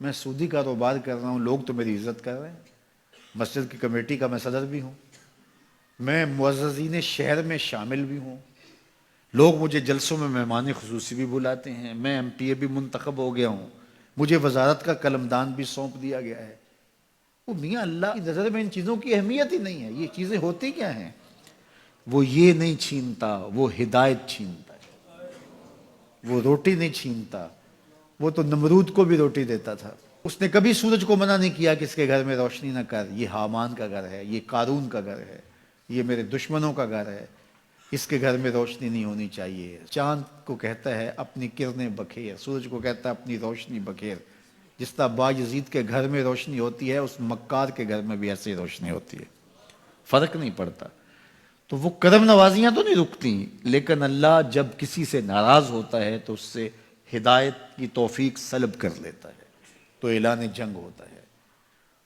میں سودی کاروبار کر رہا ہوں، لوگ تو میری عزت کر رہے ہیں، مسجد کی کمیٹی کا میں صدر بھی ہوں، میں معززین شہر میں شامل بھی ہوں، لوگ مجھے جلسوں میں مہمان خصوصی بھی بلاتے ہیں، میں ایم پی اے بھی منتخب ہو گیا ہوں، مجھے وزارت کا قلمدان بھی سونپ دیا گیا ہے۔ وہ میاں اللہ کی نظر میں ان چیزوں کی اہمیت ہی نہیں ہے، یہ چیزیں ہوتی کیا ہیں؟ وہ یہ نہیں چھینتا، وہ ہدایت چھینتا ہے، وہ روٹی نہیں چھینتا، وہ تو نمرود کو بھی روٹی دیتا تھا۔ اس نے کبھی سورج کو منع نہیں کیا کہ اس کے گھر میں روشنی نہ کر، یہ حامان کا گھر ہے، یہ قارون کا گھر ہے، یہ میرے دشمنوں کا گھر ہے، اس کے گھر میں روشنی نہیں ہونی چاہیے۔ چاند کو کہتا ہے اپنی کرنیں بکھیر، سورج کو کہتا ہے اپنی روشنی بکھیر۔ جس طرح باجزید کے گھر میں روشنی ہوتی ہے، اس مکار کے گھر میں بھی ایسی روشنی ہوتی ہے، فرق نہیں پڑتا۔ تو وہ کرم نوازیاں تو نہیں رکتی، لیکن اللہ جب کسی سے ناراض ہوتا ہے تو اس سے ہدایت کی توفیق سلب کر لیتا ہے، تو اعلان جنگ ہوتا ہے۔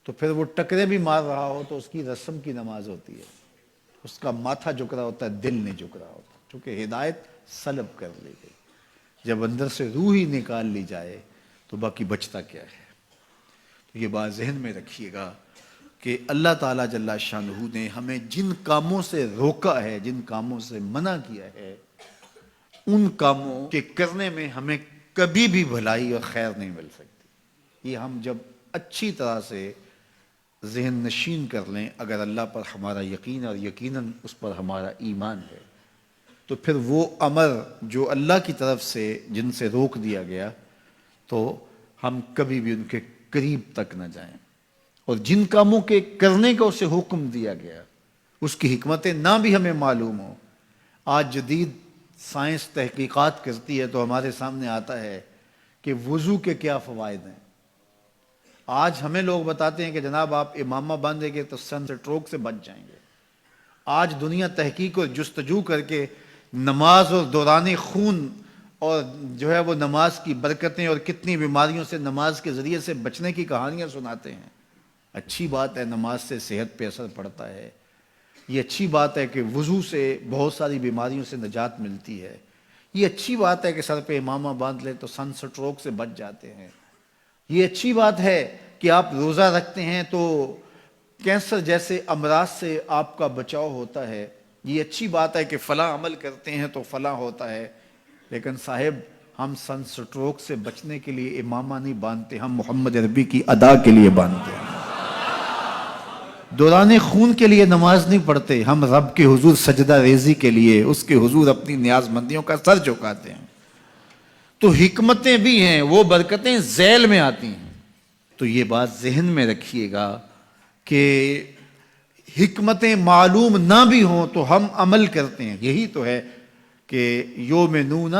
تو پھر وہ ٹکرے بھی مار رہا ہو تو اس کی رسم کی نماز ہوتی ہے، اس کا ماتھا جھک رہا ہوتا ہے، دل نہیں جھک رہا ہوتا، کیونکہ ہدایت سلب کر لی گئی۔ جب اندر سے روح ہی نکال لی جائے تو باقی بچتا کیا ہے؟ تو یہ بات ذہن میں رکھیے گا کہ اللہ تعالیٰ جل شانہ نے ہمیں جن کاموں سے روکا ہے، جن کاموں سے منع کیا ہے، ان کاموں کے کرنے میں ہمیں کبھی بھی بھلائی اور خیر نہیں مل سکتی۔ یہ ہم جب اچھی طرح سے ذہن نشین کر لیں، اگر اللہ پر ہمارا یقین اور یقیناً اس پر ہمارا ایمان ہے، تو پھر وہ امر جو اللہ کی طرف سے جن سے روک دیا گیا تو ہم کبھی بھی ان کے قریب تک نہ جائیں، اور جن کاموں کے کرنے کا اسے حکم دیا گیا اس کی حکمتیں نہ بھی ہمیں معلوم ہوں۔ آج جدید سائنس تحقیقات کرتی ہے تو ہمارے سامنے آتا ہے کہ وضو کے کیا فوائد ہیں۔ آج ہمیں لوگ بتاتے ہیں کہ جناب آپ امامہ باندھیں گے تو سن سٹروک سے بچ جائیں گے۔ آج دنیا تحقیق اور جستجو کر کے نماز اور دوران خون اور جو ہے وہ نماز کی برکتیں اور کتنی بیماریوں سے نماز کے ذریعے سے بچنے کی کہانیاں سناتے ہیں۔ اچھی بات ہے، نماز سے صحت پہ اثر پڑتا ہے، یہ اچھی بات ہے کہ وضو سے بہت ساری بیماریوں سے نجات ملتی ہے، یہ اچھی بات ہے کہ سر پہ امامہ باندھ لے تو سن سٹروک سے بچ جاتے ہیں، یہ اچھی بات ہے کہ آپ روزہ رکھتے ہیں تو کینسر جیسے امراض سے آپ کا بچاؤ ہوتا ہے، یہ اچھی بات ہے کہ فلاں عمل کرتے ہیں تو فلاں ہوتا ہے۔ لیکن صاحب ہم سن سٹروک سے بچنے کے لیے امامہ نہیں باندھتے، ہم محمد عربی کی ادا کے لیے باندھتے ہیں۔ دوران خون کے لیے نماز نہیں پڑھتے، ہم رب کے حضور سجدہ ریزی کے لیے اس کے حضور اپنی نیاز مندیوں کا سر جھکاتے ہیں۔ تو حکمتیں بھی ہیں، وہ برکتیں ذیل میں آتی ہیں۔ تو یہ بات ذہن میں رکھیے گا کہ حکمتیں معلوم نہ بھی ہوں تو ہم عمل کرتے ہیں۔ یہی تو ہے کہ یومنون